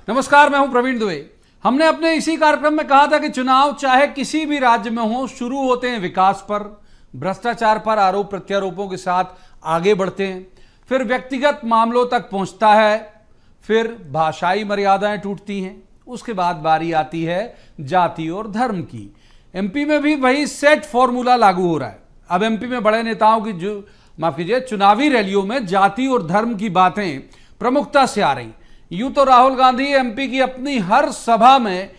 नमस्कार, मैं हूं प्रवीण दुबे। हमने अपने इसी कार्यक्रम में कहा था कि चुनाव चाहे किसी भी राज्य में हो, शुरू होते हैं विकास पर, भ्रष्टाचार पर आरोप प्रत्यारोपों के साथ आगे बढ़ते हैं, फिर व्यक्तिगत मामलों तक पहुंचता है, फिर भाषाई मर्यादाएं टूटती हैं, उसके बाद बारी आती है जाति और धर्म की। एमपी में भी वही सेट फॉर्मूला लागू हो रहा है। अब एमपी में बड़े नेताओं की चुनावी रैलियों में जाति और धर्म की बातें प्रमुखता से आ रही। यूं तो राहुल गांधी एमपी की अपनी हर सभा में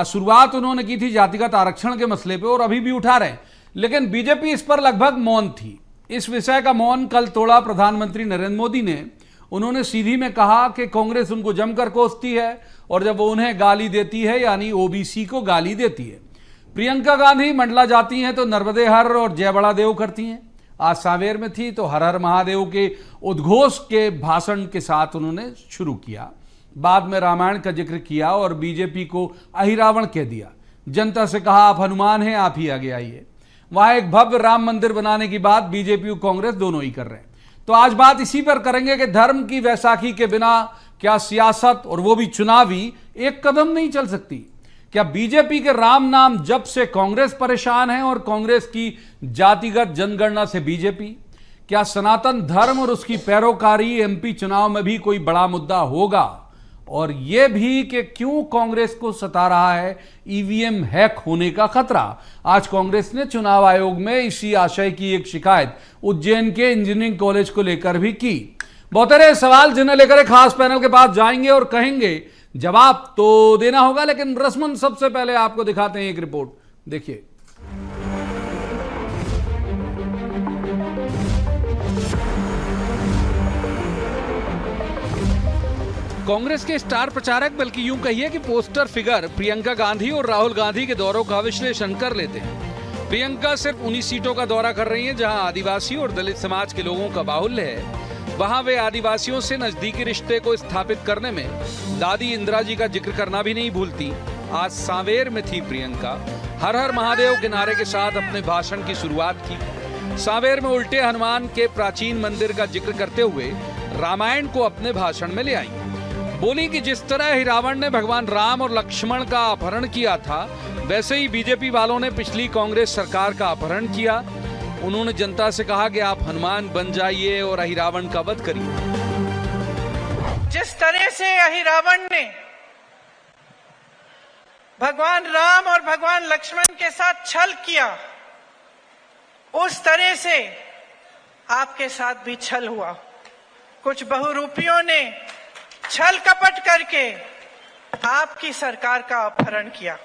शुरुआत उन्होंने की थी जातिगत आरक्षण के मसले पे और अभी भी उठा रहे हैं, लेकिन बीजेपी इस पर लगभग मौन थी। इस विषय का मौन कल तोड़ा प्रधानमंत्री नरेंद्र मोदी ने। उन्होंने सीधी में कहा कि कांग्रेस उनको जमकर कोसती है और जब वो उन्हें गाली देती है, यानी ओबीसी को गाली देती है। प्रियंका गांधी मंडला जाती हैं तो नर्मदे हर और जय बड़ा देव करती हैं। आज सांवेर में थी तो हर हर महादेव के उद्घोष के भाषण के साथ उन्होंने शुरू किया। बाद में रामायण का जिक्र किया और बीजेपी को अहिरावण कह दिया। जनता से कहा आप हनुमान हैं, आप ही आगे आइए। वहां एक भव्य राम मंदिर बनाने की बात बीजेपी और कांग्रेस दोनों ही कर रहे हैं। तो आज बात इसी पर करेंगे कि धर्म की वैसाखी के बिना क्या सियासत, और वो भी चुनावी, एक कदम नहीं चल सकती। क्या बीजेपी के राम नाम जप से कांग्रेस परेशान है और कांग्रेस की जातिगत जनगणना से बीजेपी? क्या सनातन धर्म और उसकी पैरोकारी एमपी चुनाव में भी कोई बड़ा मुद्दा होगा? और यह भी कि क्यों कांग्रेस को सता रहा है ईवीएम हैक होने का खतरा? आज कांग्रेस ने चुनाव आयोग में इसी आशय की एक शिकायत उज्जैन के इंजीनियरिंग कॉलेज को लेकर भी की। बहुत सारे सवाल जिन्हें लेकर एक खास पैनल के पास जाएंगे और कहेंगे जवाब तो देना होगा, लेकिन रस्मन सबसे पहले आपको दिखाते हैं एक रिपोर्ट, देखिए। कांग्रेस के स्टार प्रचारक, बल्कि यूं कहिए कि पोस्टर फिगर, प्रियंका गांधी और राहुल गांधी के दौरों का विश्लेषण कर लेते हैं। प्रियंका सिर्फ उन्हीं सीटों का दौरा कर रही हैं जहां आदिवासी और दलित समाज के लोगों का बाहुल्य है। वहां वे आदिवासियों से नजदीकी रिश्ते को स्थापित करने में दादी इंदिरा जी का जिक्र करना भी नहीं भूलती। आज सांवेर में थी प्रियंका। हर हर महादेव के नारे के साथ अपने भाषण की शुरुआत की। सांवेर में उल्टे हनुमान के प्राचीन मंदिर का जिक्र करते हुए रामायण को अपने भाषण में ले आई। बोली कि जिस तरह ही रावण ने भगवान राम और लक्ष्मण का अपहरण किया था, वैसे ही बीजेपी वालों ने पिछली कांग्रेस सरकार का अपहरण किया। उन्होंने जनता से कहा कि आप हनुमान बन जाइए और अहिरावण का वध करिए। जिस तरह से अहिरावण ने भगवान राम और भगवान लक्ष्मण के साथ छल किया, उस तरह से आपके साथ भी छल हुआ। कुछ बहुरूपियों ने छल कपट करके आपकी सरकार का अपहरण किया,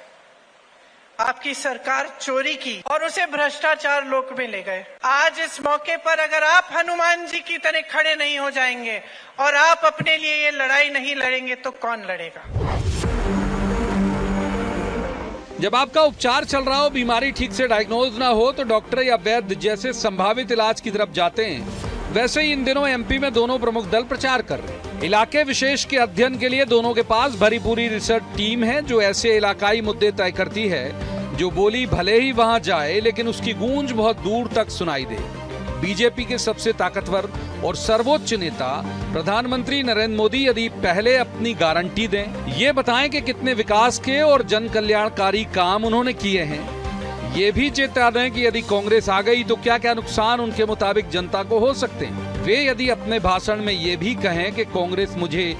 आपकी सरकार चोरी की और उसे भ्रष्टाचार लोक में ले गए। आज इस मौके पर अगर आप हनुमान जी की तरह खड़े नहीं हो जाएंगे और आप अपने लिए ये लड़ाई नहीं लड़ेंगे तो कौन लड़ेगा? जब आपका उपचार चल रहा हो, बीमारी ठीक से डायग्नोज ना हो, तो डॉक्टर या वैद्य जैसे संभावित इलाज की तरफ जाते हैं। वैसे ही इन दिनों एमपी में दोनों प्रमुख दल प्रचार कर रहे हैं। इलाके विशेष के अध्ययन के लिए दोनों के पास भरी पूरी रिसर्च टीम है जो ऐसे इलाकाई मुद्दे तय करती है जो बोली भले ही वहां जाए लेकिन उसकी गूंज बहुत दूर तक सुनाई दे। बीजेपी के सबसे ताकतवर और सर्वोच्च नेता प्रधानमंत्री नरेंद्र मोदी यदि पहले अपनी गारंटी दें, ये बताएं कि कितने विकास के और जन कल्याणकारी काम उन्होंने किए हैं, ये भी चेता दें कि यदि कांग्रेस आ गई तो क्या क्या नुकसान उनके मुताबिक जनता को हो सकते हैं। वे यदि अपने भाषण में ये भी कहें कि कांग्रेस मुझे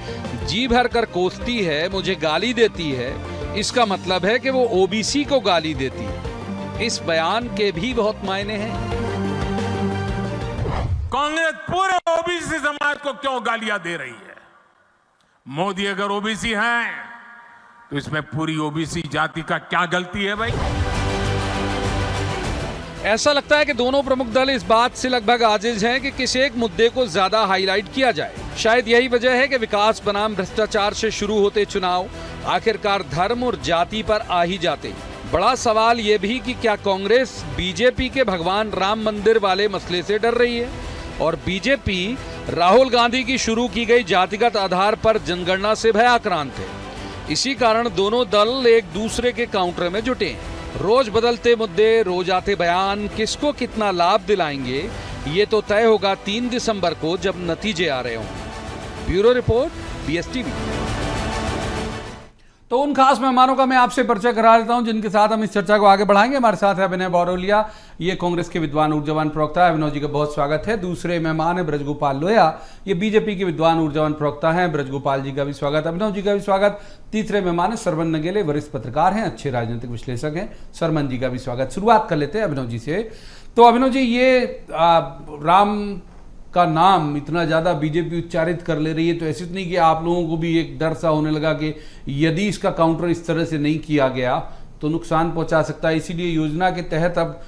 जी भर कर कोसती है, मुझे गाली देती है, इसका मतलब है कि वो ओबीसी को गाली देती है। इस बयान के भी बहुत मायने हैं। कांग्रेस पूरे ओबीसी समाज को क्यों गालियां दे रही है? मोदी अगर ओबीसी हैं तो इसमें पूरी ओबीसी जाति का क्या गलती है भाई? ऐसा लगता है कि दोनों प्रमुख दल इस बात से लगभग आजिज हैं कि किसी एक मुद्दे को ज्यादा हाईलाइट किया जाए। शायद यही वजह है कि विकास बनाम भ्रष्टाचार से शुरू होते चुनाव आखिरकार धर्म और जाति पर आ ही जाते। बड़ा सवाल यह भी कि क्या कांग्रेस बीजेपी के भगवान राम मंदिर वाले मसले से डर रही है और बीजेपी राहुल गांधी की शुरू की गई जातिगत आधार पर जनगणना से भयाक्रांत है। इसी कारण दोनों दल एक दूसरे के काउंटर में जुटे हैं। रोज बदलते मुद्दे, रोज आते बयान किसको कितना लाभ दिलाएंगे, ये तो तय होगा 3 दिसंबर को जब नतीजे आ रहे हों। Bureau report, BSTV। तो उन खास मेहमानों का मैं आपसे परिचय करा देता हूं जिनके साथ हम इस चर्चा को आगे बढ़ाएंगे। हमारे साथ है अभिनव बौरोलिया, ये कांग्रेस के विद्वान ऊर्जावान प्रवक्ता है। अभिनव जी का बहुत स्वागत है। दूसरे मेहमान है ब्रजगोपाल लोया, ये बीजेपी के विद्वान ऊर्जावान प्रवक्ता हैं। ब्रजगोपाल जी का भी स्वागत, अभिनव जी का भी स्वागत। तीसरे मेहमान है सरमन नगेले, वरिष्ठ पत्रकार हैं, अच्छे राजनीतिक विश्लेषक हैं। सरमन जी का भी स्वागत। शुरुआत कर लेते हैं अभिनव जी से। तो अभिनव जी, ये राम का नाम इतना ज्यादा बीजेपी उच्चारित कर ले रही है, तो ऐसे तो नहीं कि आप लोगों को भी एक डर सा होने लगा कि यदि इसका काउंटर इस तरह से नहीं किया गया तो नुकसान पहुंचा सकता है, इसीलिए योजना के तहत अब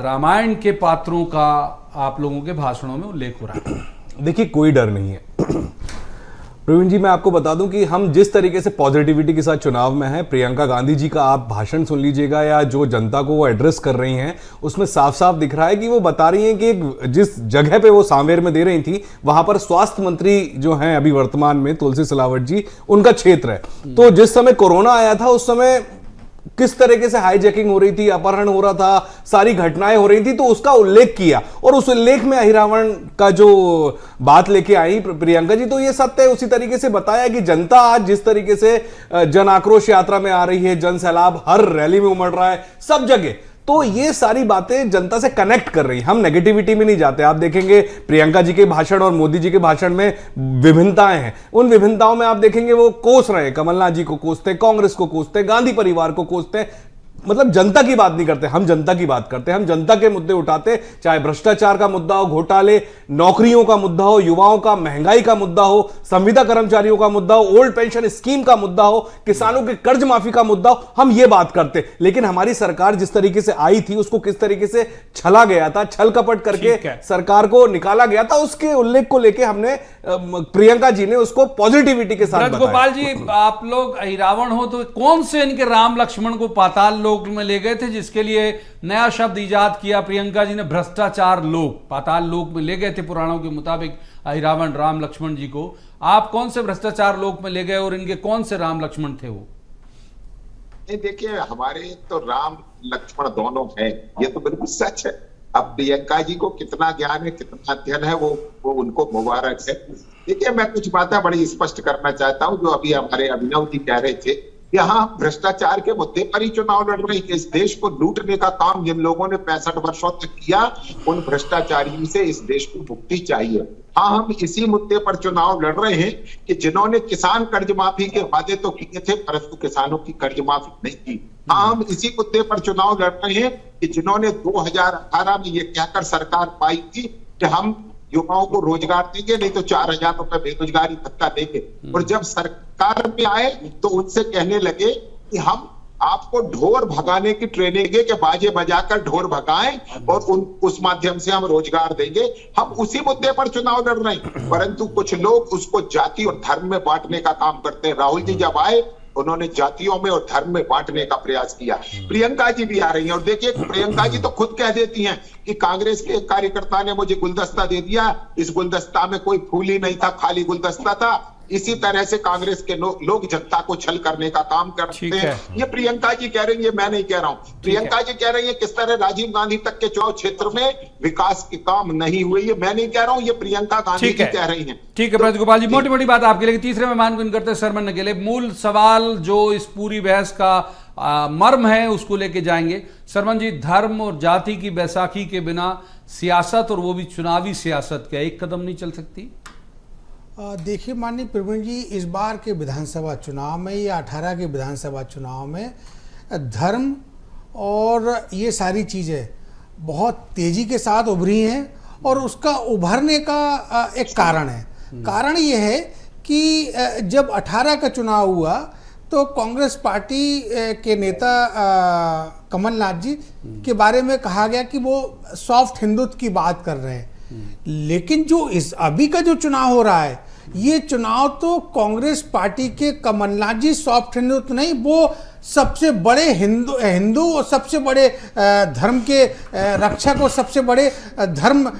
रामायण के पात्रों का आप लोगों के भाषणों में उल्लेख हो रहा है? देखिए, कोई डर नहीं है प्रवीण जी। मैं आपको बता दूं कि हम जिस तरीके से पॉजिटिविटी के साथ चुनाव में हैं, प्रियंका गांधी जी का आप भाषण सुन लीजिएगा या जो जनता को वो एड्रेस कर रही हैं, उसमें साफ साफ दिख रहा है कि वो बता रही हैं कि जिस जगह पे वो सांवेर में दे रही थी वहां पर स्वास्थ्य मंत्री जो हैं अभी वर्तमान में, तुलसी सिलावट जी, उनका क्षेत्र है। तो जिस समय कोरोना आया था उस समय किस तरीके से हाईजैकिंग हो रही थी, अपहरण हो रहा था, सारी घटनाएं हो रही थी, तो उसका उल्लेख किया। और उस उल्लेख में अहिरावण का जो बात लेके आई प्रियंका जी, तो ये सत्य उसी तरीके से बताया कि जनता आज जिस तरीके से जन आक्रोश यात्रा में आ रही है, जन सैलाब हर रैली में उमड़ रहा है सब जगह, तो ये सारी बातें जनता से कनेक्ट कर रही हैं। हम नेगेटिविटी में नहीं जाते। आप देखेंगे प्रियंका जी के भाषण और मोदी जी के भाषण में विभिन्नताएं हैं। उन विभिन्नताओं में आप देखेंगे वो कोस रहे हैं, कमलनाथ जी को कोसते, कांग्रेस को कोसते, गांधी परिवार को कोसते। मतलब जनता की बात नहीं करते, हम जनता की बात करते हैं। हम जनता के मुद्दे उठाते, चाहे भ्रष्टाचार का मुद्दा हो, घोटाले, नौकरियों का मुद्दा हो, युवाओं का, महंगाई का मुद्दा हो, संविदा कर्मचारियों का मुद्दा हो, ओल्ड पेंशन स्कीम का मुद्दा हो, किसानों के कर्ज माफी का मुद्दा हो, हम ये बात करते। लेकिन हमारी सरकार जिस तरीके से आई थी उसको किस तरीके से छला गया था, छल कपट करके सरकार को निकाला गया था, उसके उल्लेख को लेकर हमने, प्रियंका जी ने उसको पॉजिटिविटी के साथ। गोपाल जी, आप लोग अहिरावण हो तो कौन से इनके राम लक्ष्मण को पाताल लोक में ले गए थे, जिसके लिए नया शब्द इजाद किया प्रियंका जी ने, भ्रष्टाचार लोक, पाताल लोक में ले गए थे पुराणों के मुताबिक अहिरावण राम लक्ष्मण जी को। आप कौन से भ्रष्टाचार लोक में ले गए और इनके कौन से राम लक्ष्मण थे वो? देखिए, हमारे तो राम लक्ष्मण दोनों हैं, ये तो बिल्कुल सच है। अब प्रियंका जी को कितना ज्ञान है, कितना अध्ययन है, वो उनको मुबारक है। देखिए, मैं कुछ बातें बड़ी स्पष्ट करना चाहता हूँ जो अभी हमारे अभिनव जी कह रहे थे। यहाँ भ्रष्टाचार के मुद्दे पर ही चुनाव लड़ रहे हैं। इस देश को लूटने का काम जिन लोगों ने 65 वर्षों तक किया, उन भ्रष्टाचारियों से इस देश को मुक्ति चाहिए। हाँ, हम इसी मुद्दे पर चुनाव लड़ रहे हैं कि जिन्होंने किसान कर्ज माफी के वादे तो किए थे परंतु किसानों की कर्ज माफी नहीं की। हाँ, हम इसी मुद्दे पर चुनाव लड़ रहे हैं कि जिन्होंने 2018 में ये कहकर सरकार पाई थी कि हम युवाओं को रोजगार देंगे, नहीं तो 4000 रुपए बेरोजगारी भत्ता देंगे, और जब सरकार में आए तो उनसे कहने लगे कि हम आपको ढोर भगाने की ट्रेनिंग देंगे, कि बाजे बजाकर ढोर भगाएं और उस माध्यम से हम रोजगार देंगे। हम उसी मुद्दे पर चुनाव लड़ रहे हैं, परंतु कुछ लोग उसको जाति और धर्म में बांटने का काम करते हैं। राहुल जी जब आए उन्होंने जातियों में और धर्म में बांटने का प्रयास किया। प्रियंका जी भी आ रही हैं और देखिए, प्रियंका जी तो खुद कह देती हैं कि कांग्रेस के एक कार्यकर्ता ने मुझे गुलदस्ता दे दिया, इस गुलदस्ता में कोई फूल ही नहीं था, खाली गुलदस्ता था। इसी तरह से कांग्रेस के लोग जनता को छल करने का काम करते हैं। ये प्रियंका जी कह रही है, मैं नहीं कह रहा हूं। प्रियंका जी कह रही है किस तरह राजीव गांधी तक के चुनाव क्षेत्र में विकास के काम नहीं हुए, ये मैं नहीं कह रहा हूं, ये प्रियंका गांधी जी कह रही हैं। ठीक है ब्रजगोपाल जी, मोटी मोटी बात आपके लिए। तीसरे मेहमान को इन करते सरमन नगेले, मूल सवाल जो इस पूरी बहस का मर्म है उसको लेके जाएंगे। सरमन जी, धर्म और जाति की बैसाखी के बिना सियासत, और वो भी चुनावी सियासत, क्या एक कदम नहीं चल सकती? देखिए माननीय प्रवीण जी, इस बार के विधानसभा चुनाव में या 18 के विधानसभा चुनाव में धर्म और ये सारी चीज़ें बहुत तेज़ी के साथ उभरी हैं, और उसका उभरने का एक कारण है। कारण ये है कि जब 18 का चुनाव हुआ तो कांग्रेस पार्टी के नेता कमलनाथ जी के बारे में कहा गया कि वो सॉफ्ट हिंदुत्व की बात कर रहे हैं। लेकिन जो इस अभी का जो चुनाव हो रहा है, ये चुनाव तो कांग्रेस पार्टी के कमलनाथ जी सॉफ्ट हिंदुत्व नहीं, वो सबसे बड़े हिंदू और सबसे बड़े धर्म के रक्षक और सबसे बड़े धर्म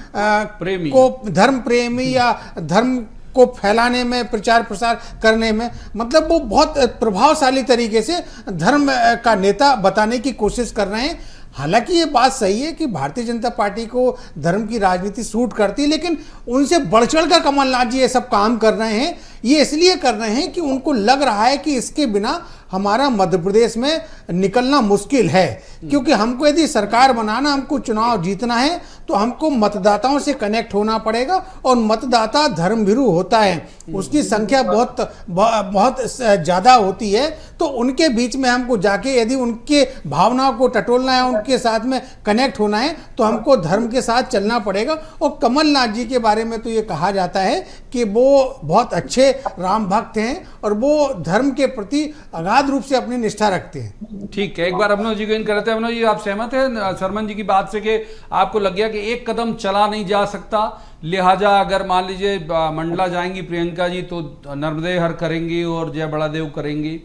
प्रेमी या धर्म को फैलाने में, प्रचार प्रसार करने में, मतलब वो बहुत प्रभावशाली तरीके से धर्म का नेता बताने की कोशिश कर रहे हैं। हालांकि ये बात सही है कि भारतीय जनता पार्टी को धर्म की राजनीति सूट करती है, लेकिन उनसे बढ़ चढ़ कर कमलनाथ जी ये सब काम कर रहे हैं। ये इसलिए कर रहे हैं कि उनको लग रहा है कि इसके बिना हमारा मध्य प्रदेश में निकलना मुश्किल है, क्योंकि हमको यदि सरकार बनाना, हमको चुनाव जीतना है तो हमको मतदाताओं से कनेक्ट होना पड़ेगा। और मतदाता धर्मभीरू होता है, उसकी संख्या बहुत ज़्यादा होती है, तो उनके बीच में हमको जाके यदि उनके भावनाओं को टटोलना है, उनके साथ में कनेक्ट होना है, तो हमको धर्म के साथ चलना पड़ेगा। और कमलनाथ जी के बारे में तो ये कहा जाता है कि वो बहुत अच्छे राम भक्त हैं और वो धर्म के प्रति अगाध रूप से अपनी निष्ठा रखते हैं। ठीक है, एक बार अभिनव जी को इन करते हैं। अभिनव जी, आप सहमत हैं शर्मन जी की बात से कि आपको लग गया कि एक कदम चला नहीं जा सकता, लिहाजा अगर मान लीजिए मंडला जाएंगी प्रियंका जी तो नर्मदे हर करेंगी और जय बड़ादेव करेंगी,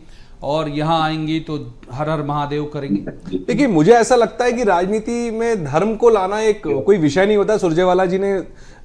और यहाँ आएंगी तो हर हर महादेव करेंगी? देखिए, मुझे ऐसा लगता है कि राजनीति में धर्म को लाना एक कोई विषय नहीं होता। सुरजेवाला जी ने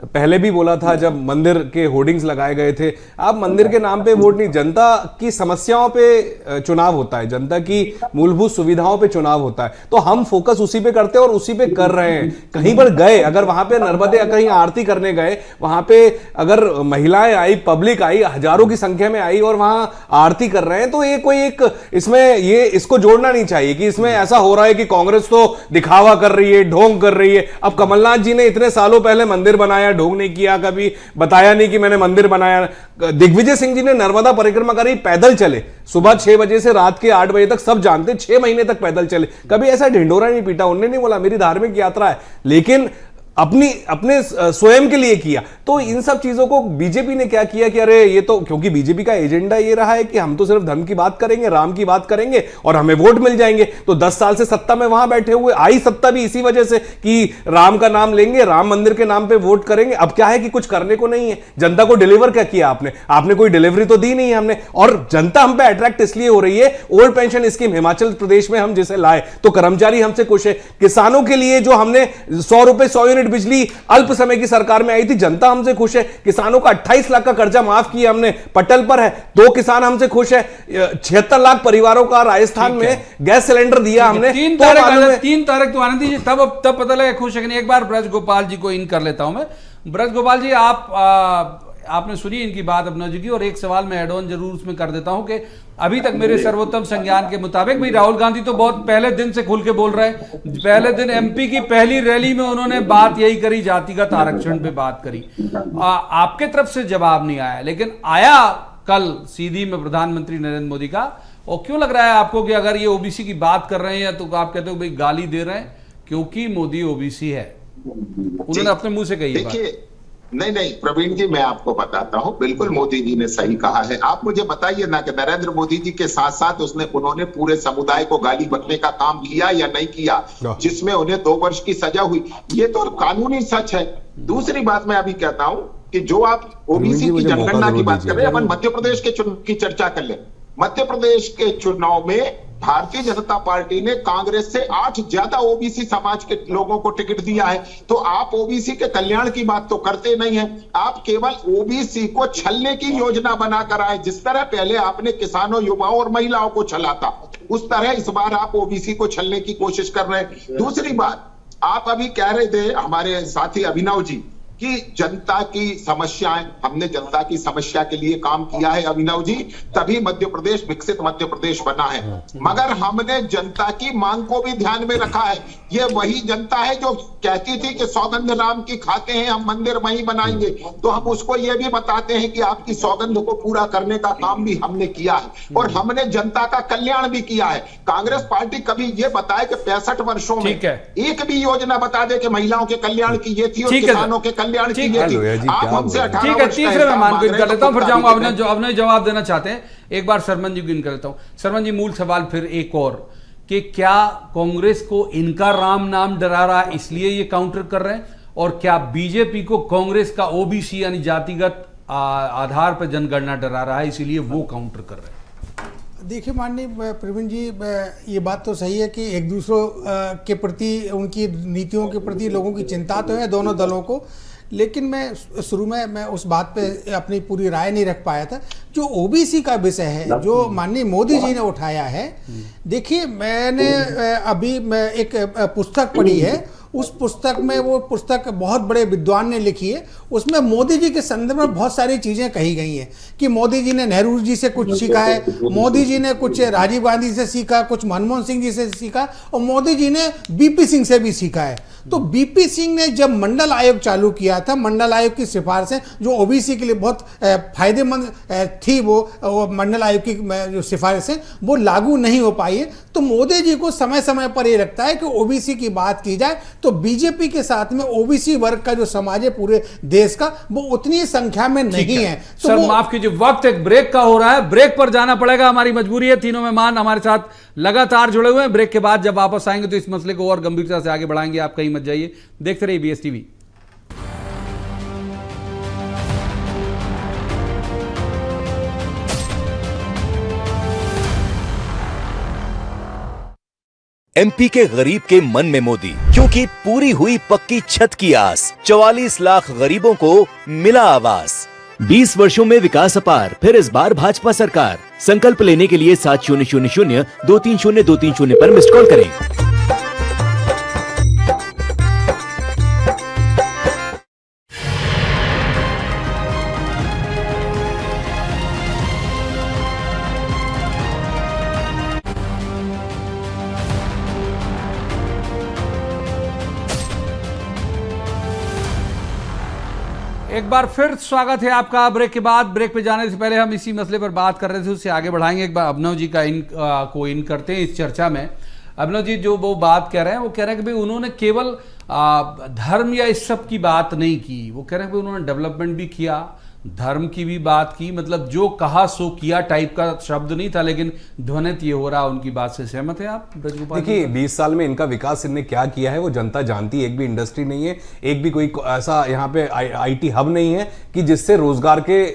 पहले भी बोला था जब मंदिर के होर्डिंग्स लगाए गए थे, आप मंदिर के नाम पे वोट नहीं, जनता की समस्याओं पे चुनाव होता है, जनता की मूलभूत सुविधाओं पे चुनाव होता है। तो हम फोकस उसी पे करते हैं और उसी पे कर रहे हैं। कहीं पर गए, अगर वहां पे नर्मदे कहीं आरती करने गए, वहां पे अगर महिलाएं आई, पब्लिक आई, हजारों की संख्या में आई और वहां आरती कर रहे हैं, तो ये कोई एक इसमें ये इसको जोड़ना नहीं चाहिए कि इसमें ऐसा हो रहा है कि कांग्रेस तो दिखावा कर रही है, ढोंग कर रही है। अब कमलनाथ जी ने इतने सालों पहले मंदिर बनाया, ढोंग नहीं किया, कभी बताया नहीं कि मैंने मंदिर बनाया। दिग्विजय सिंह जी ने नर्मदा परिक्रमा करी, पैदल चले, सुबह 6 बजे से रात के 8 बजे तक, सब जानते, 6 महीने तक पैदल चले, कभी ऐसा ढिंढोरा नहीं पीटा। उन्होंने नहीं बोला मेरी धार्मिक यात्रा है, लेकिन अपने स्वयं के लिए किया। तो इन सब चीजों को बीजेपी ने क्या किया कि अरे ये तो, क्योंकि बीजेपी का एजेंडा ये रहा है कि हम तो सिर्फ धर्म की बात करेंगे, राम की बात करेंगे और हमें वोट मिल जाएंगे। तो 10 साल से सत्ता में वहां बैठे हुए, आई सत्ता भी इसी वजह से कि राम का नाम लेंगे, राम मंदिर के नाम पे वोट करेंगे। अब क्या है कि कुछ करने को नहीं है। जनता को डिलीवर क्या किया आपने कोई डिलीवरी तो दी नहीं है हमने। और जनता हम पे अट्रैक्ट इसलिए हो रही है, old pension scheme Himachal Pradesh में हम जिसे लाए तो कर्मचारी हमसे खुश है। किसानों के लिए जो हमने 100 रुपए 100 यूनिट बिजली अल्प समय की सरकार में आई थी, जनता हमसे खुश है। किसानों का 28 लाख का कर्जा माफ किया हमने, पटल पर है, 2 किसान हमसे खुश है। 76 लाख परिवारों का राजस्थान में गैस सिलेंडर दिया हमने। 3 तारीख तो आने दीजिए, तब पता लगे खुश है कि नहीं। एक बार ब्रज गोपाल जी को इन कर लेता हूं मैं। ब्रज गोपाल जी, आपने सुनी इनकी बात अभिनव जी की, और एक सवाल मैं एड ऑन जरूर उसमें कर देता हूं कि अभी तक मेरे सर्वोत्तम संज्ञान के मुताबिक भाई राहुल गांधी तो बहुत पहले दिन से खुल के बोल रहे हैं। पहले दिन एमपी की पहली रैली में उन्होंने बात यही करी, जातिगत आरक्षण पे बात करी। आपके तरफ से जवाब नहीं आया, लेकिन आया कल सीधी में प्रधानमंत्री नरेंद्र मोदी का। और क्यों लग रहा है आपको कि अगर ये ओबीसी की बात कर रहे हैं तो आप कहते हो भाई गाली दे रहे हैं क्योंकि मोदी ओबीसी है? उन्होंने अपने मुंह से कही है। नहीं प्रवीण जी, मैं आपको बताता हूं, बिल्कुल मोदी जी ने सही कहा है। आप मुझे बताइए ना कि नरेंद्र मोदी जी के साथ साथ उन्होंने पूरे समुदाय को गाली बकने का काम किया या नहीं किया, जिसमें उन्हें 2 वर्ष की सजा हुई। ये तो कानूनी सच है। दूसरी बात मैं अभी कहता हूं कि जो आप ओबीसी की जनगणना की बात कर रहे हैं, अपन मध्य प्रदेश के चुनाव की चर्चा कर ले। मध्य प्रदेश के चुनाव में भारतीय जनता पार्टी ने कांग्रेस से 8 ज्यादा ओबीसी समाज के लोगों को टिकट दिया है। तो आप ओबीसी के कल्याण की बात तो करते नहीं है, आप केवल ओबीसी को छलने की योजना बनाकर आए। जिस तरह पहले आपने किसानों, युवाओं और महिलाओं को छला था, उस तरह इस बार आप ओबीसी को छलने की कोशिश कर रहे हैं। दूसरी बात, आप अभी कह रहे थे हमारे साथी अभिनव जी कि जनता की समस्याएं, हमने जनता की समस्या के लिए काम किया है अभिनव जी, तभी मध्य प्रदेश विकसित मध्य प्रदेश बना है। मगर हमने जनता की मांग को भी ध्यान में रखा है। ये वही जनता है जो कहती थी कि सौगंध राम की खाते हैं, हम मंदिर वहीं बनाएंगे। तो हम उसको ये भी बताते हैं कि आपकी सौगंध को पूरा करने का काम भी हमने किया है और हमने जनता का कल्याण भी किया है। कांग्रेस पार्टी कभी ये बताए कि 65 वर्षों में एक भी योजना बता दे कि महिलाओं के कल्याण की ये थी और किसानों के कल्याण की ये थी। आप हमसे 18 वर्ष तीसरे में मान कर लेता हूं, फिर जाऊंगा। आपने जवाब देना चाहते हैं, एक बार शर्मन जी को इनकर लेता हूं। शर्मन जी, मूल सवाल फिर एक और कि क्या कांग्रेस को इनका राम नाम डरा रहा है इसलिए ये काउंटर कर रहे हैं, और क्या बीजेपी को कांग्रेस का ओबीसी यानी जातिगत आधार पर जनगणना डरा रहा है इसीलिए वो काउंटर कर रहे हैं? देखिए माननीय प्रवीण जी, ये बात तो सही है कि एक दूसरों के प्रति, उनकी नीतियों के प्रति लोगों की चिंता तो है दोनों दलों को, लेकिन मैं शुरू में मैं उस बात पे अपनी पूरी राय नहीं रख पाया था। जो ओबीसी का विषय है, जो माननीय मोदी जी ने उठाया है, देखिए मैंने अभी मैं एक पुस्तक पढ़ी है, उस पुस्तक में, वो पुस्तक बहुत बड़े विद्वान ने लिखी है, उसमें मोदी जी के संदर्भ में बहुत सारी चीजें कही गई हैं कि मोदी जी ने नेहरू जी से कुछ सीखा है, मोदी जी ने कुछ राजीव गांधी से सीखा, कुछ मनमोहन सिंह जी से सीखा, और मोदी जी ने बीपी सिंह से भी सीखा है। तो बीपी सिंह ने जब मंडल आयोग चालू किया था, मंडल आयोग की सिफारिशें जो ओबीसी के लिए बहुत फायदेमंद थी, वो मंडल आयोग की जो सिफारिशें वो लागू नहीं हो पाई है। तो मोदी जी को समय समय पर ये लगता है कि ओबीसी की बात की जाए तो बीजेपी के साथ में ओबीसी वर्ग का जो समाज है पूरे देश का, वो उतनी संख्या में नहीं है। तो सर माफ कीजिए, वक्त एक ब्रेक का हो रहा है, ब्रेक पर जाना पड़ेगा, हमारी मजबूरी है। तीनों मेहमान हमारे साथ लगातार जुड़े हुए हैं। ब्रेक के बाद जब वापस आएंगे तो इस मसले को और गंभीरता से आगे बढ़ाएंगे। आप कहीं मत जाइए, देखते रहिए बीएस टीवी। एमपी के गरीब के मन में मोदी, क्योंकि पूरी हुई पक्की छत की आस, 44 लाख गरीबों को मिला आवास। 20 वर्षों में विकास अपार, फिर इस बार भाजपा सरकार। संकल्प लेने के लिए 7000-230-230 पर मिस्ड कॉल करें। एक बार फिर स्वागत है आपका ब्रेक के बाद। ब्रेक पे जाने से पहले हम इसी मसले पर बात कर रहे थे, उससे आगे बढ़ाएंगे। एक बार अभिनव जी का को इन करते हैं इस चर्चा में। अभिनव जी जो वो बात कह रहे हैं, वो कह रहे हैं कि भाई उन्होंने केवल धर्म या इस सब की बात नहीं की, वो कह रहे हैं कि उन्होंने डेवलपमेंट भी किया, धर्म की भी बात की, मतलब जो कहा सो किया टाइप का शब्द नहीं था, लेकिन ध्वनित ये हो रहा। उनकी बात से सहमत है आप ब्रजगोपाल? देखिए 20 साल में इनका विकास इनने क्या किया है वो जनता जानती है। एक भी इंडस्ट्री नहीं है, एक भी कोई ऐसा यहाँ पे आईटी हब नहीं है कि जिससे रोजगार के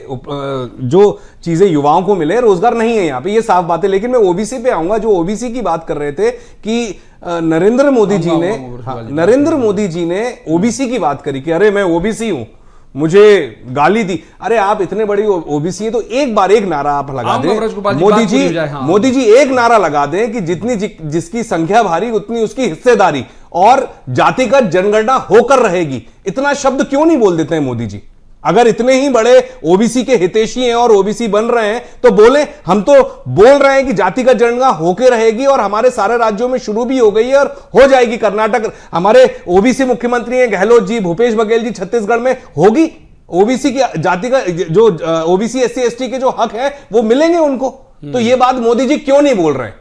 जो चीजें युवाओं को मिले, रोजगार नहीं है यहाँ पे, ये साफ बात है। लेकिन मैं ओबीसी पे आऊंगा, जो ओबीसी की बात कर रहे थे कि नरेंद्र मोदी जी ने ओबीसी की बात करी कि अरे मैं ओबीसी हूं, मुझे गाली दी। अरे आप इतने बड़ी ओबीसी है तो एक बार एक नारा आप लगा दें, मोदी जी एक नारा लगा दें कि जितनी जिसकी संख्या भारी उतनी उसकी हिस्सेदारी, और जातिगत जनगणना होकर रहेगी। इतना शब्द क्यों नहीं बोल देते हैं मोदी जी? अगर इतने ही बड़े ओबीसी के हितैषी हैं और ओबीसी बन रहे हैं तो बोले। हम तो बोल रहे हैं कि जातिगत जनगणना होके रहेगी, और हमारे सारे राज्यों में शुरू भी हो गई है और हो जाएगी। कर्नाटक, हमारे ओबीसी मुख्यमंत्री हैं गहलोत जी, भूपेश बघेल जी, छत्तीसगढ़ में होगी। ओबीसी की जाति का जो ओबीसी एससी एसटी के जो हक है वो मिलेंगे उनको। तो ये बात मोदी जी क्यों नहीं बोल रहे हैं?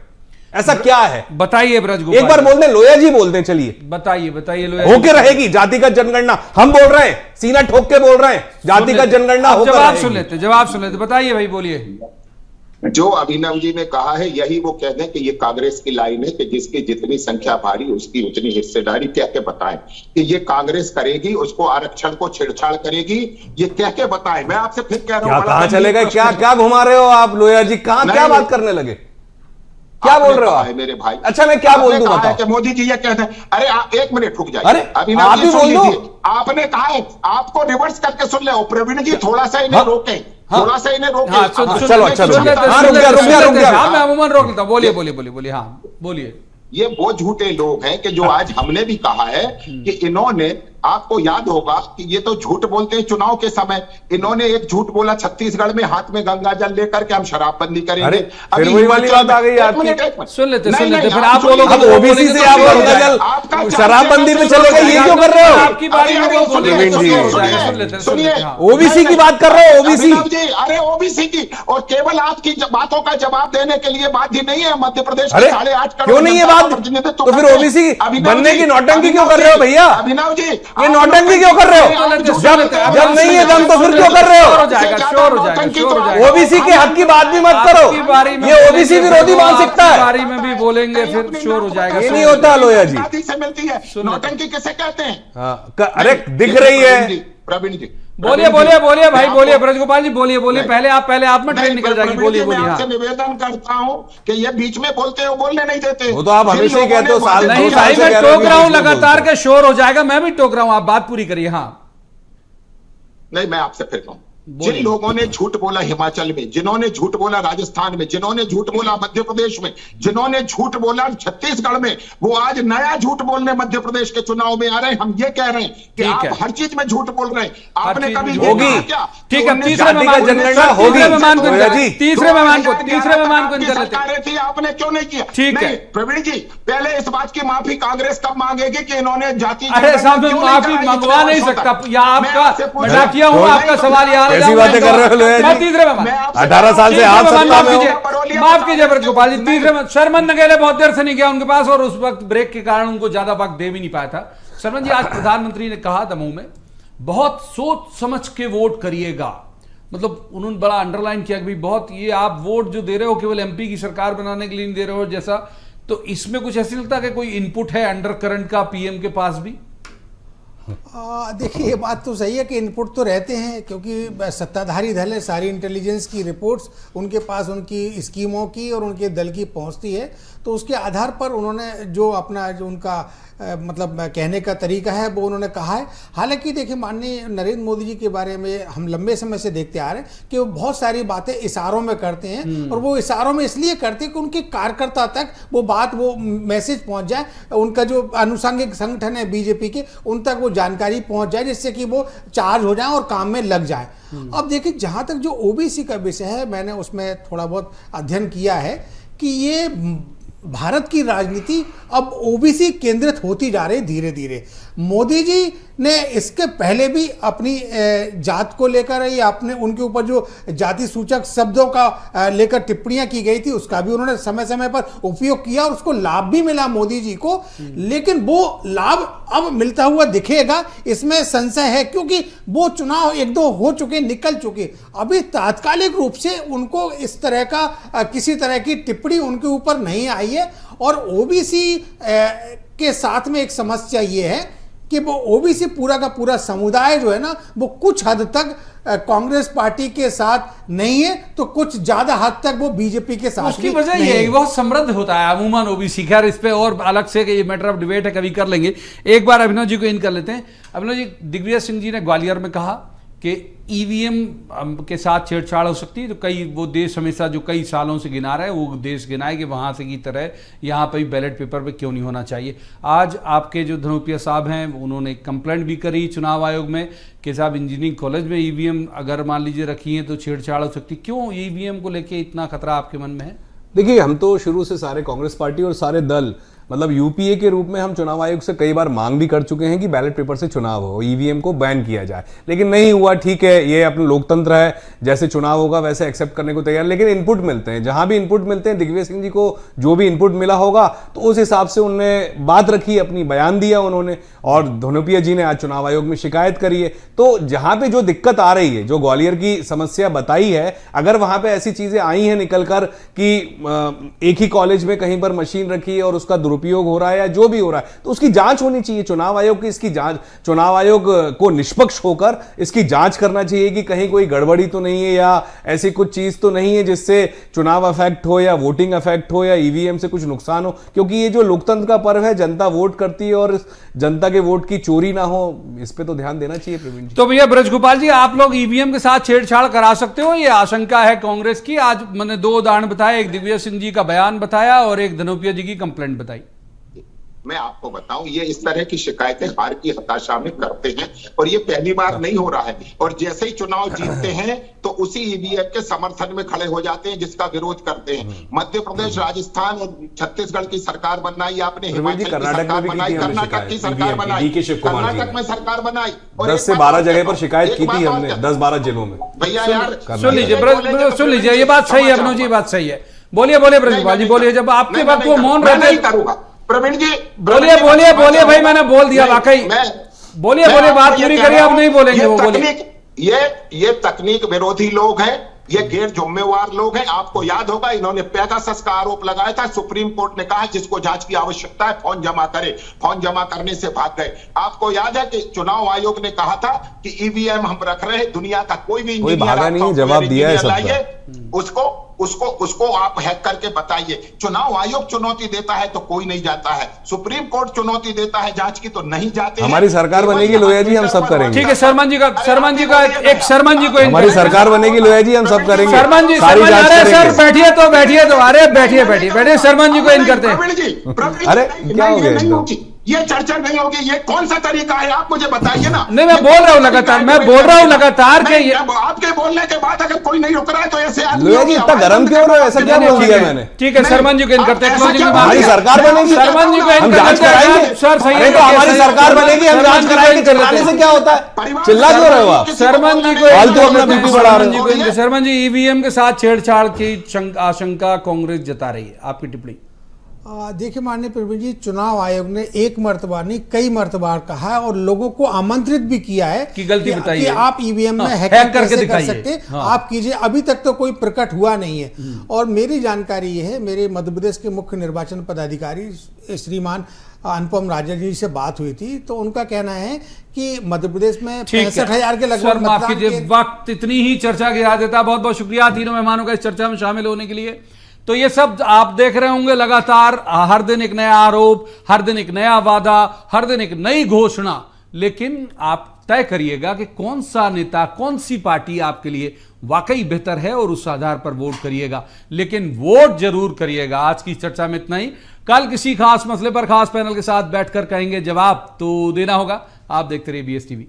ऐसा क्या है बताइए ब्रजगोपाल। एक बार बोल दें, लोया जी बोल दें, चलिए बताइए लोया होके रहेगी जातिगत जनगणना। हम बोल रहे हैं, सीना ठोक के बोल रहे हैं, जातिगत जनगणना होकर जवाब सुन लेते। बताइए भाई, बोलिए। जो अभिनव जी ने कहा है यही वो कहते हैं कि ये कांग्रेस की लाइन है कि जिसकी जितनी संख्या भारी उसकी उतनी हिस्सेदारी। कह के बताएं कि ये कांग्रेस करेगी, उसको आरक्षण को छेड़छाड़ करेगी, ये कह के बताएं। मैं आपसे फिर कह रहा हूं, कहां चलेगा? क्या घुमा रहे हो आप लोया जी? कहां क्या बात करने लगे? क्या बोल रहे हो आप मेरे भाई? अच्छा मैं क्या बोल दूं बताओ? कि मोदी जी ये कहते हैं, अरे आप एक मिनट रुक जाइए। अरे आप ही बोल दो। आपने कहा है, आपको रिवर्स करके सुन ले। प्रवीण जी थोड़ा सा इन्हें रोके, थोड़ा सा इन्हें रोके। चलो रुक गया। मैं अमूमन रोक लेता हूं। बोलिए। हाँ बोलिए। ये वो झूठे लोग हैं कि जो आज हमने भी कहा है कि इन्होंने, आपको याद होगा कि ये तो झूठ बोलते हैं चुनाव के समय। इन्होंने एक झूठ बोला छत्तीसगढ़ में हाथ में गंगा जल लेकर के हम शराबबंदी करेंगे। फिर वही वाली बात आ गई आपकी। सुन लेते फिर आप बोलोगे अब ओबीसी से आप गंगा जल शराबबंदी में चलेगा, ये क्यों कर रहे हो? आपकी बारी में सुनिए, ओबीसी की बात कर रहे हो, ओबीसी। अरे ओबीसी की, और केवल आपकी बातों का जवाब देने के लिए बाध्य नहीं है मध्य प्रदेश के 8.5 करोड़ क्यों नहीं है बात? तो फिर ओबीसी बनने की नौटंकी क्यों कर रहे हो भैया? अभिनव जी ये नौटंकी क्यों कर रहे हो? जब नहीं है दम तो फिर क्यों कर रहे हो? ओबीसी के हक की बात भी मत करो, ये ओबीसी विरोधी मानसिकता है। बारी में भी बोलेंगे फिर शोर हो जाएगा। ये नहीं होता लोया जी। से मिलती है नौटंकी किसे कहते हैं? अरे दिख रही है प्रवीण जी। बोलिए भाई, बोलिए ब्रजगोपाल जी, बोलिए। पहले आप में ट्रेन निकल जाएगी। बोलिए। मैं आपसे निवेदन करता हूं कि ये बीच में बोलते हो, बोलने नहीं देते। वो तो आप हमेशा ही कहते हो, साल नहीं भाई, मैं टोक रहा हूं लगातार के शोर हो जाएगा। मैं भी टोक रहा हूं, आप बात पूरी करिए। हाँ नहीं, मैं आपसे फिर कहूं, जिन लोगों ने झूठ बोला हिमाचल में, जिन्होंने झूठ बोला राजस्थान में, जिन्होंने झूठ बोला मध्य प्रदेश में, जिन्होंने झूठ बोला छत्तीसगढ़ में, वो आज नया झूठ बोलने मध्य प्रदेश के चुनाव में आ रहे हैं। हम ये कह रहे हैं कि आप हर चीज में झूठ बोल रहे हैं। आपने कभी होगी क्या? ठीक है, तीसरे मेहमान को इनकर लेते थी, आपने क्यों नहीं किया? ठीक है प्रवीण जी, पहले इस बात की माफी कांग्रेस कब मांगेगी कि इन्होंने जाति? अरे साहब, मैं माफी मंगवा नहीं सकता, या आपका मजाकिया हूं, आपका सवाल यार ऐसी बातें कर रहे हो। तीसरे में 18 साल से आप सत्ता में हो। माफ कीजिए ब्रजगोपाल जी, तीसरे में शर्मन नगेले बहुत देर से नहीं गया उनके पास, और उस वक्त ब्रेक के कारण उनको ज्यादा वक्त दे भी नहीं पाया था। शर्मन जी, आज प्रधानमंत्री ने कहा दमोह में बहुत सोच समझ के वोट करिएगा, मतलब उन्होंने बड़ा अंडरलाइन किया कि बहुत ये आप वोट जो दे रहे हो केवल एमपी की सरकार बनाने के लिए नहीं दे रहे हो जैसा, तो इसमें कुछ ऐसे लगता है कि कोई इनपुट है अंडर करंट का पीएम के पास भी? देखिए, ये बात तो सही है कि इनपुट तो रहते हैं, क्योंकि सत्ताधारी दल है, सारी इंटेलिजेंस की रिपोर्ट्स उनके पास उनकी स्कीमों की और उनके दल की पहुंचती है, तो उसके आधार पर उन्होंने जो अपना जो उनका मतलब कहने का तरीका है वो उन्होंने कहा है। हालांकि देखिए, माननीय नरेंद्र मोदी जी के बारे में हम लंबे समय से देखते आ रहे हैं कि वो बहुत सारी बातें इशारों में करते हैं, और वो इशारों में इसलिए करते हैं कि उनके कार्यकर्ता तक वो बात, वो मैसेज पहुंच जाए, उनका जो आनुषंगिक संगठन है बीजेपी के, उन तक वो जानकारी पहुंच जाए, जिससे कि वो चार्ज हो जाए और काम में लग जाए। अब देखिए, जहां तक जो ओबीसी का विषय है, मैंने उसमें थोड़ा बहुत अध्ययन किया है कि ये भारत की राजनीति अब ओबीसी केंद्रित होती जा रही धीरे धीरे। मोदी जी ने इसके पहले भी अपनी जात को लेकर या अपने उनके ऊपर जो जाति सूचक शब्दों का लेकर टिप्पणियां की गई थी, उसका भी उन्होंने समय समय पर उपयोग किया और उसको लाभ भी मिला मोदी जी को, लेकिन वो लाभ अब मिलता हुआ दिखेगा, इसमें संशय है, क्योंकि वो चुनाव एक दो हो चुके, निकल चुके। अभी तात्कालिक रूप से उनको इस तरह का किसी तरह की टिप्पणी उनके ऊपर नहीं आई है। और ओबीसी के साथ में एक समस्या ये है कि वो ओबीसी पूरा का पूरा समुदाय जो है ना, वो कुछ हद तक कांग्रेस पार्टी के साथ नहीं है, तो कुछ ज्यादा हद तक वो बीजेपी के साथ। उसकी वजह ये है कि बहुत समृद्ध होता है अमूमन ओबीसी। खैर, इस पे और अलग से कि ये मैटर ऑफ डिबेट है, कभी कर लेंगे। एक बार अभिनव जी को इन कर लेते हैं। अभिनव जी, दिग्विजय सिंह जी ने ग्वालियर में कहा कि ईवीएम के साथ छेड़छाड़ हो सकती है, तो कई वो देश हमेशा जो कई सालों से गिना रहा है, वो देश गिनाए कि वहाँ से की तरह यहाँ पर भी बैलेट पेपर पे क्यों नहीं होना चाहिए। आज आपके जो धनोपिया साहब हैं, उन्होंने कंप्लेंट भी करी चुनाव आयोग में कि साहब इंजीनियरिंग कॉलेज में ईवीएम अगर मान लीजिए रखी है तो छेड़छाड़ हो सकती। क्यों ईवीएम को लेके इतना खतरा आपके मन में है? देखिए, हम तो शुरू से सारे कांग्रेस पार्टी और सारे दल, मतलब यूपीए के रूप में हम चुनाव आयोग से कई बार मांग भी कर चुके हैं कि बैलेट पेपर से चुनाव हो, ईवीएम को बैन किया जाए, लेकिन नहीं हुआ। ठीक है, ये अपना लोकतंत्र है, जैसे चुनाव होगा वैसे एक्सेप्ट करने को तैयार, लेकिन इनपुट मिलते हैं, जहां भी इनपुट मिलते हैं, दिग्विजय सिंह जी को जो भी इनपुट मिला होगा तो उस हिसाब से उन्होंने बात रखी, अपनी बयान दिया उन्होंने, और धनोपिया जी ने आज चुनाव आयोग में शिकायत करी है। तो जहां पे जो दिक्कत आ रही है, जो ग्वालियर की समस्या बताई है, अगर वहां पे ऐसी चीजें आई हैं निकलकर कि एक ही कॉलेज में कहीं पर मशीन रखी है और उसका दुरुपयोग हो रहा है या जो भी हो रहा है, तो उसकी जांच होनी चाहिए। चुनाव आयोग की इसकी जांच, चुनाव आयोग को निष्पक्ष होकर इसकी जांच करना चाहिए कि कहीं कोई गड़बड़ी तो नहीं है या ऐसी कुछ चीज तो नहीं है जिससे चुनाव अफेक्ट हो या वोटिंग अफेक्ट हो या ईवीएम से कुछ नुकसान हो, क्योंकि ये जो लोकतंत्र का पर्व है, जनता वोट करती है और जनता के वोट की चोरी ना हो, इस पे तो ध्यान देना चाहिए। प्रवीण जी, तो भैया ब्रजगोपाल जी, आप लोग ईवीएम के साथ छेड़छाड़ करा सकते हो, ये आशंका है कांग्रेस की। आज मैंने दो उदाहरण बताए, एक दिग्विजय सिंह जी का बयान बताया और एक धनोपिया जी की कंप्लेंट बताई। मैं आपको बताऊं, ये इस तरह की शिकायतें हार की हताशा में करते हैं, और ये पहली बार नहीं हो रहा है। और जैसे ही चुनाव जीतते हैं तो उसी ईवीएम के समर्थन में खड़े हो जाते हैं जिसका विरोध करते हैं। मध्य प्रदेश, राजस्थान और छत्तीसगढ़ की सरकार बनाई आपने, हिमाचल की सरकार बनाई, कर्नाटक की सरकार बनाई, कर्नाटक में सरकार बनाई, और 10 से 12 जगह पर शिकायत की थी हमने, 10-12 जिलों में। भैया यार सुन लीजिए, ये बात सही है अभिनव जी, बात सही है। बोलिए ब्रजगोपाल जी, बोलिए। जब आपके वक्त वो मौन रहते करूंगा प्रवीण जी, बोलिए भाई, मैंने बोल दिया वाकई। बोलिए बात पूरी करिए, अब नहीं बोलेंगे वो। बोलिए। ये तकनीक विरोधी लोग हैं, ये गैर जिम्मेवार लोग हैं। आपको याद होगा, इन्होंने पेगासस का आरोप लगाया था, सुप्रीम कोर्ट ने कहा जिसको जांच की आवश्यकता है फॉर्म जमा करे, फॉर्म जमा करने से भाग गए। आपको याद है कि चुनाव आयोग ने कहा था कि ईवीएम हम रख रहे हैं, दुनिया का कोई भी भागा नहीं, जवाब दिया है उसको आप हैक करके बताइए। चुनाव आयोग चुनौती देता है तो कोई नहीं जाता है, सुप्रीम कोर्ट चुनौती देता है जांच की तो नहीं जाते। हमारी सरकार बनेगी लोया जी, हम सब करेंगे। ठीक है, शर्मन जी का एक शर्मन जी को हमारी सरकार बनेगी लोया जी, हम सब करेंगे। शर्मन जी सारी जांच सर करेंगे। बैठिए तो अरे बैठिए शर्मन जी को इन करते हैं। प्रवीण जी, अरे, क्या हो गया नहीं एकदम? होगी, ये चर्चा नहीं होगी। ये कौन सा तरीका है, आप मुझे बताइए ना। नहीं, मैं बोल रहा हूँ लगातार कि आपके बोलने के बाद अगर कोई नहीं रुक रहा है तो ऐसे आदमी लोया जी इतना गर्म क्यों हो रहे हो? ऐसा क्या बोल दिया मैंने? ठीक है, शर्मन जी को इन करते हैं। हमारी सरकार बनेगी, शर्मन जी को हम जांच कराएंगे। सर सही अरे तो हमारी सरकार बनेगी, हम जांच कराएंगे। चिल्लाने से क्या होता है? चिल्ला क्यों रहे हो आप? शर्मन जी को फालतू अपना बीपी बढ़ा रहे हो। शर्मन जी ईवीएम के साथ छेड़छाड़ की आशंका कांग्रेस जता रही है, आपकी टिप्पणी? देखिए माननीय प्रवीण जी, चुनाव आयोग ने एक मर्तबा नहीं कई मर्तबा कहा है और लोगों को आमंत्रित भी किया है कि गलती बताइए, कि आप ईवीएम में हैक करके कर सकते हैं। आप कीजिए। अभी तक तो कोई प्रकट हुआ नहीं है। और मेरी जानकारी ये है, मेरे मध्य प्रदेश के मुख्य निर्वाचन पदाधिकारी श्रीमान अनुपम राजा जी से बात हुई थी, तो उनका कहना है कि मध्य प्रदेश में 65,000 के लगभग माफ कीजिए, वक्त इतनी ही चर्चा गिरा देता। बहुत बहुत शुक्रिया तीनों मेहमानों का इस चर्चा में शामिल होने के लिए। तो ये सब आप देख रहे होंगे लगातार, हर दिन एक नया आरोप, हर दिन एक नया वादा, हर दिन एक नई घोषणा। लेकिन आप तय करिएगा कि कौन सा नेता, कौन सी पार्टी आपके लिए वाकई बेहतर है और उस आधार पर वोट करिएगा। लेकिन वोट जरूर करिएगा। आज की चर्चा में इतना ही। कल किसी खास मसले पर खास पैनल के साथ बैठकर कहेंगे जवाब तो देना होगा। आप देखते रहिए BSTV।